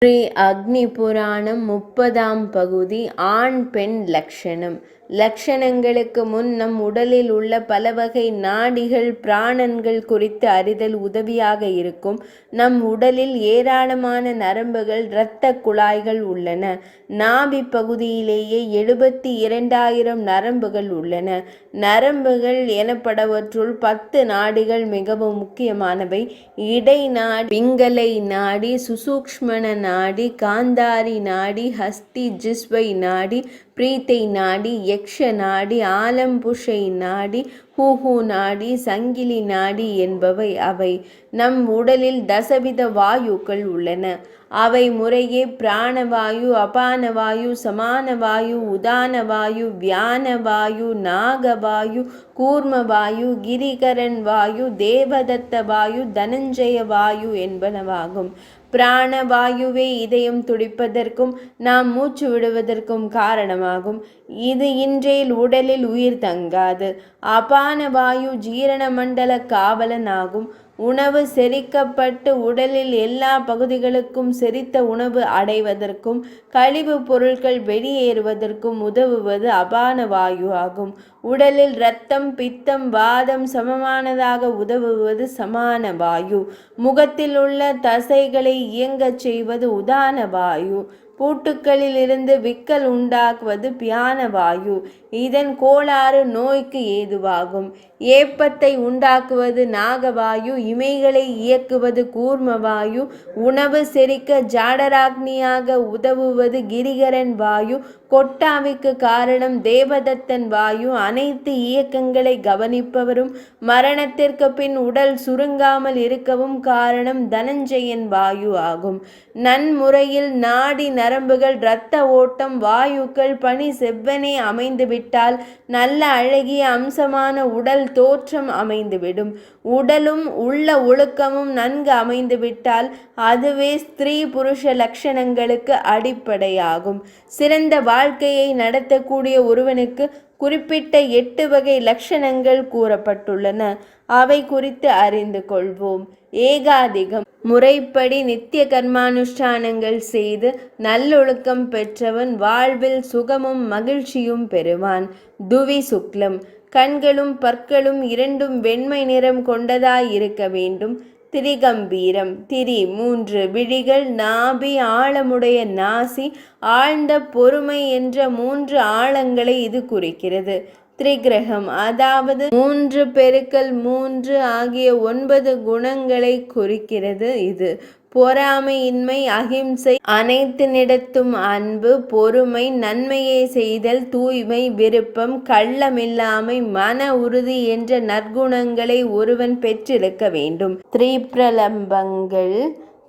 ஸ்ரீ அக்னி புராணம் 30ஆம் பகுதி. ஆண் பெண் லக்ஷணம். லக்ஷணங்களுக்கு முன் நம் உடலில் உள்ள பலவகை நாடிகள் பிராணன்கள் குறித்து அறிதல் உதவியாக இருக்கும். நம் உடலில் ஏராளமான நரம்புகள் இரத்த குழாய்கள் உள்ளன. நாபி பகுதியிலேயே 72,000 நரம்புகள் உள்ளன. நரம்புகள் எனப்படுவற்றுள் 10 நாடிகள் மிகவும் முக்கியமானவை. இடை நாடி, பிங்களை நாடி, சுசூக்ஷ்மண நாடி, காந்தாரி நாடி, ஹஸ்தி ஜிஸ்வை நாடி, பிரீத்தை நாடி, யக்ஷ நாடி, ஆலம்புஷை நாடி, ஹூஹு நாடி, சங்கிலி நாடி என்பவை அவை. நம் உடலில் தசவித வாயுக்கள் உள்ளன. அவை முறையே பிராணவாயு, அபானவாயு, சமானவாயு, உதானவாயு, வியானவாயு, நாகவாயு, கூர்மவாயு, கிரிகரன் வாயு, தேவதத்த வாயு, தனஞ்சய வாயு என்பனவாகும். பிராணவாயுவே இதயம் துடிப்பதற்கும் நாம் மூச்சு விடுவதற்கும் காரணமாகும். இது இன்றேல் உடலில் உயிர் தங்காது. அபான வாயு ஜீரண மண்டல காவலன் ஆகும். உணவு செரிக்கப்பட்டு உடலில் எல்லா பகுதிகளுக்கும் செரித்த உணவு அடைவதற்கும் கழிவு பொருட்கள் வெளியேறுவதற்கும் உதவுவது அபான வாயு ஆகும். உடலில் இரத்தம், பித்தம், வாதம் சமமானதாக உதவுவது சமான வாயு. முகத்தில் உள்ள தசைகளை இயங்கச் செய்வது உதான வாயு. பூட்டுக்களில் இருந்து விக்கல் உண்டாக்குவது பியான வாயு. இதன் கோளாறு நோய்க்கு ஏதுவாகும். ஏப்பத்தை உண்டாக்குவது நாகவாயு. இமைகளை இயக்குவது கூர்மவாயு. உணவு செரிக்க ஜாடராக்னியாக உதவுவது கிரிகரன் வாயு. கொட்டாவிக்கு காரணம் தேவதத்தன் வாயு. அனைத்து இயக்கங்களை கவனிப்பவரும் மரணத்திற்கு பின் உடல் சுருங்காமல் இருக்கவும் காரணம் தனஞ்சயன் வாயு ஆகும். நன்முறையில் நாடி நரம்புகள், இரத்த ஓட்டம், வாயுக்கள் பணி செவ்வனே அமைந்துவிட்டால் நல்ல அழகிய அம்சமான உடல் தோற்றம் அமைந்துவிடும். உடலும் உள்ள ஒழுக்கமும் நன்கு அமைந்துவிட்டால் அதுவே ஸ்திரீ புருஷ லட்சணங்களுக்கு அடிப்படையாகும். சிறந்த வாழ்க்கையை நடத்தக்கூடிய ஒருவனுக்கு குறிப்பிட்ட 8 வகை லட்சணங்கள் கூறப்பட்டுள்ளன. அவை குறித்து அறிந்து கொள்வோம். ஏகாதிகம். முறைப்படி நித்திய கர்மானுஷ்டானங்கள் செய்து நல்லொழுக்கம் பெற்றவன் வாழ்வில் சுகமும் மகிழ்ச்சியும் பெறுவான். துவி சுக்லம். கண்களும் பற்களும் இரண்டும் வெண்மை நிறம் கொண்டதாய் இருக்க வேண்டும். திரிகம்பீரம். திரி 3 விழிகள், நாபி, ஆழமுடைய நாசி, ஆழ்ந்த பொறுமை என்ற 3 ஆழங்களை இது குறிக்கிறது. திரிகிரகம் அதாவது 3 பெருக்கல் 3 ஆகிய 9 குணங்களை குறிக்கிறது. இது பொறாமையின்மை, அகிம்சை, அனைத்தினிடத்தும் அன்பு, பொறுமை, நன்மையை செய்தல், தூய்மை, விருப்பம், கள்ளமில்லாமை, மன உறுதி என்ற நற்குணங்களை ஒருவன் பெற்றிருக்க வேண்டும். திரிபிரலம்பங்கள்.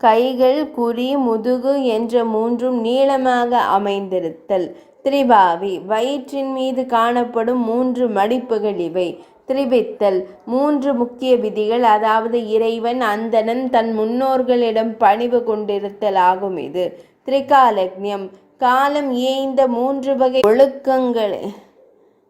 கைகள், குறி, முதுகு என்ற 3 நீளமாக அமைந்திருத்தல். திரிபாவி. வயிற்றின் மீது காணப்படும் 3 மடிப்புகள் இவை. திரிவித்தல். 3 முக்கிய விதிகள், அதாவது இறைவன், அந்தணன், தன் முன்னோர்களிடம் பணிவு கொண்டிருத்தல் ஆகும். இது திரிகாலக்ஞம். காலம் ஏய்ந்த 3 வகை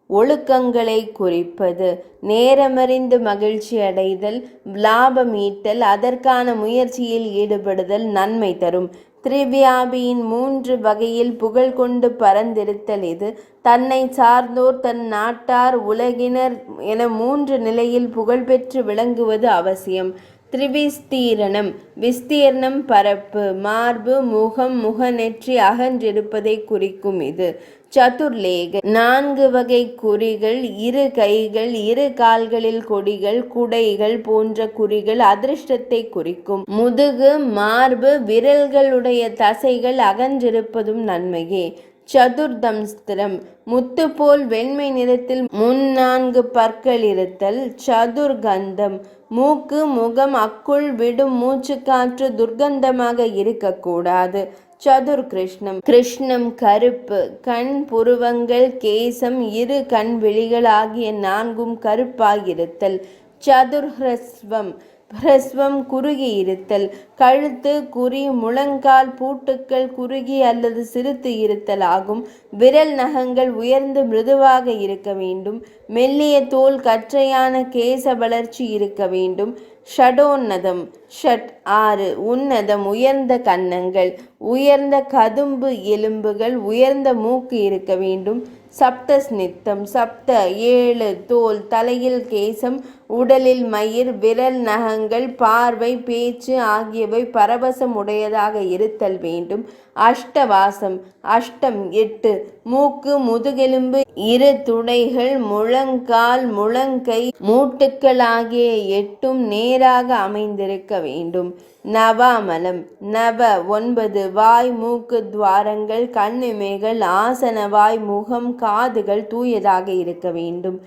ஒழுக்கங்களை குறிப்பது. நேரமறிந்து மகிழ்ச்சி அடைதல், லாபம் ஈட்டல், அதற்கான முயற்சியில் ஈடுபடுதல் நன்மை தரும். திரிவியாபியின் 3 வகையில் புகழ் கொண்டு பரந்திருத்தல். இது தன்னை சார்ந்தோர், தன் நாட்டார், உலகினர் என 3 நிலையில் புகழ்பெற்று விளங்குவது அவசியம். திரிவிஸ்தீரணம். விஸ்தீர்ணம் பரப்பு, மார்பு, முகம், முகநெற்றி அகன்றிருப்பதை குறிக்கும். இது சதுர்லேக. 4 வகை குறிகள், 2 கைகள், 2 கால்களில் கொடிகள், குடைகள் போன்ற குறிகள் அதிர்ஷ்டத்தை குறிக்கும். முதுகு, மார்பு, விரல்களுடைய தசைகள் அகன்றிருப்பதும் நன்மையே. சதுர்தம்ஸ்திரம். முத்து போல் வெண்மை நிறத்தில் 4 பற்கள் இருத்தல். சதுர்கந்தம். மூக்கு, முகம், அக்குள் விடும் மூச்சுக்காற்று துர்கந்தமாக இருக்கக்கூடாது. சதுர் கிருஷ்ணம். கிருஷ்ணம் கருப்பு. கண், புருவங்கள், கேசம், 2 கண் விழிகள் ஆகிய 4ம் கருப்பாயிருத்தல். சதுர்ஹ்ரஸ்வம். பிரஸ்வம் குறுகி இருத்தல். கழுத்து, குறி, முழங்கால் பூட்டுக்கள் குறுகி அல்லது சிறுத்து இருத்தல் ஆகும். விரல் நகங்கள் உயர்ந்து மிருதுவாக இருக்க வேண்டும். மெல்லிய தோல், கற்றையான கேச வளர்ச்சி இருக்க வேண்டும். ஷடோன்னதம். ஷட் 6. உன்னதம் உயர்ந்த கன்னங்கள், உயர்ந்த கதும்பு எலும்புகள், உயர்ந்த மூக்கு இருக்க வேண்டும். சப்தஸ்நித்தம். சப்த 7. தோல், தலையில் கேசம், உடலில் மயிர், விரல் நகங்கள், பார்வை, பேச்சு ஆகியவை பரவசம் உடையதாக இருத்தல் வேண்டும். அஷ்டவாசம். அஷ்டம் 8. மூக்கு, முதுகெலும்பு, இரு துடைகள், முழங்கால், முழங்கை, மூட்டுக்கள் ஆகிய 8ம் நேராக அமைந்திருக்க வேண்டும். நவாமலம். நவ 9. வாய், மூக்கு துவாரங்கள், கண்ணிமைகள், ஆசனவாய், முகம், காதுகள் தூயதாக இருக்க வேண்டும்.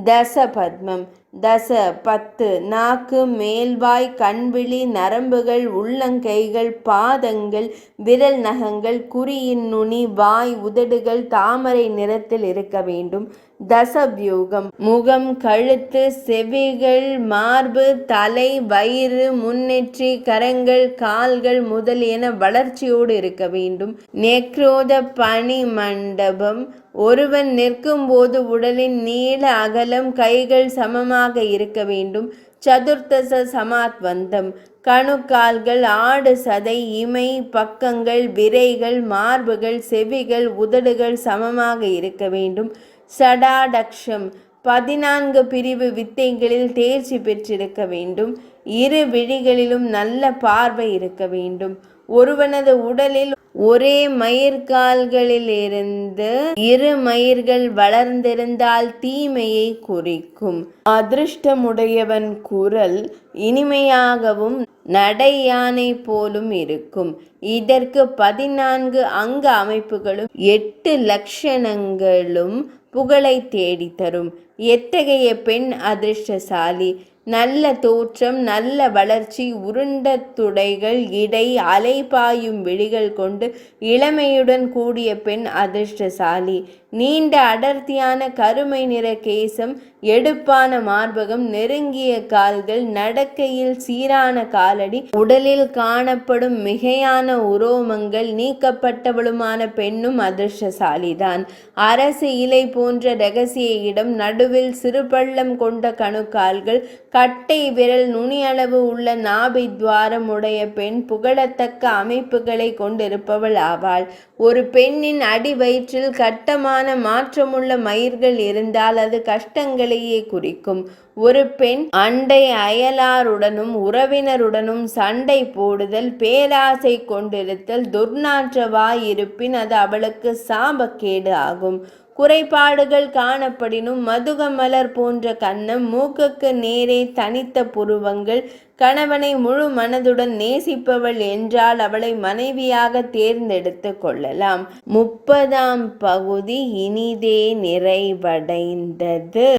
தசபத்மம். தச 10. நாக்கு, மேல்வாய், கண்விழி, நரம்புகள், உள்ளங்கைகள், பாதங்கள், விரல் நகங்கள், குறியின் நுனி, வாய், உதடுகள் தாமரை நிறத்தில் இருக்க வேண்டும். தசவியூகம். முகம், கழுத்து, செவிகள், மார்பு, தலை, வயிறு, முன்னெற்றி, கரங்கள், கால்கள் முதலியன வளர்ச்சியோடு இருக்க வேண்டும். நெக்ரோத பனி மண்டபம். ஒருவன் நிற்கும்போது உடலின் நீள அகலம், கைகள் சமமாக இருக்க வேண்டும். சதுர்த்தச சமாத்வந்தம். கணுக்கால்கள், ஆடு சதை, இமை, பக்கங்கள், விரைகள், மார்புகள், செவிகள், உதடுகள் சமமாக இருக்க வேண்டும். சடாடக்ஷம். 14 பிரிவு வித்தைகளில் தேர்ச்சி பெற்றிருக்க வேண்டும். இரு விழிகளிலும் நல்ல பார்வை இருக்க வேண்டும். ஒருவனது உடலில் ஒரே மயிர்கால்களிலிருந்து 2 மயிர்கள் வளர்ந்திருந்தால் தீமையை குறிக்கும். அதிர்ஷ்டமுடையவன் குரல் இனிமையாகவும் நடை யானை போலும் இருக்கும். இதற்கு 14 அங்க அமைப்புகளும் 8 லட்சணங்களும் புகழை தேடித்தரும். எத்தகைய பெண் அதிர்ஷ்டசாலி? நல்ல தோற்றம், நல்ல வளர்ச்சி, உருண்ட துடைகள், இடை, அலைபாயும் விழிகள் கொண்டு இளமையுடன் கூடிய பெண் அதிர்ஷ்டசாலி. நீண்ட அடர்த்தியான கருமை நிற கேசம், எடுப்பான மார்பகம், நெருங்கிய கால்கள், நடக்கையில் சீரான காலடி, உடலில் காணப்படும் மிகையான உரோமங்கள் நீக்கப்பட்டவளுமான பெண்ணும் அதிர்ஷ்டசாலிதான். அரசு இலை போன்ற இரகசிய இடம், நடுவில் சிறுபள்ளம் கொண்ட கணுக்கால்கள், கட்டை விரல் நுனி அளவு உள்ள நாபி துவாரம் உடைய பெண் புகழத்தக்க அமைப்புகளை கொண்டிருப்பவள் ஆவாள். ஒரு பெண்ணின் அடி வயிற்றில் கட்டமான மாற்றமுள்ள மயிர்கள் இருந்தால் அது கஷ்டங்களையே குறிக்கும். ஒரு பெண் அண்டை அயலாருடனும் உறவினருடனும் சண்டை போடுதல், பேராசை கொண்டிருத்தல், துர்நாற்றவாய் இருப்பின் அது அவளுக்கு சாபக்கேடு ஆகும். குறைபாடுகள் காணப்படினும் மதுக மலர் போன்ற கன்னம், மூக்குக்கு நேரே தனித்த புருவங்கள், கணவனை முழு மனதுடன் நேசிப்பவள் என்றால் அவளை மனைவியாக தேர்ந்தெடுத்து கொள்ளலாம். 30ஆம் பகுதி இனிதே நிறைவடைந்தது.